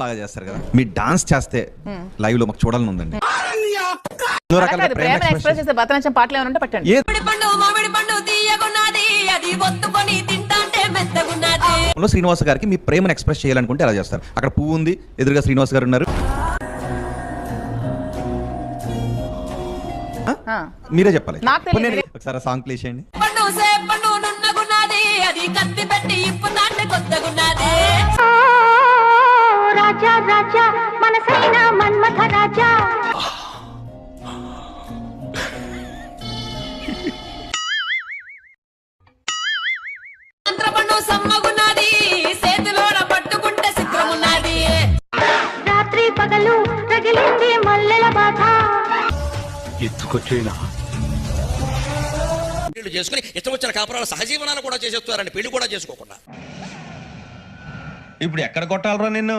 బాగా చేస్తారు కదా, మీ డాన్స్ చేస్తే లైవ్ లో మాకు చూడాలని ఉందండి. ఎన్నో రకాల ప్రేమ ఎక్స్ప్రెస్ చేసే భరతనాట్యం పాటలు ఏమైనా ఉంటే పెట్టండి. శ్రీనివాస్ గారికి మీ ప్రేమను ఎక్స్ప్రెస్ చేయాలనుకుంటే ఎలా చేస్తారు? అక్కడ పువ్వు ఉంది, ఎదురుగా శ్రీనివాస్ గారు ఉన్నారు, మీరే చెప్పాలి. ఒకసారి సాంగ్ ప్లే చేయండి. రాజా రాజా మనసైన మన్మథ రాజా రాత్రి పగలు రగిలింది మల్లెల బాధ ఎత్తుకొచ్చేనా పెళ్లి చేసుకుని ఇష్టం వచ్చిన కాపురాలు సహజీవనాలు కూడా చేసేస్తారండి, పెళ్లి కూడా చేసుకోకుండా. ఇప్పుడు ఎక్కడ కొట్టాలరా నిన్ను?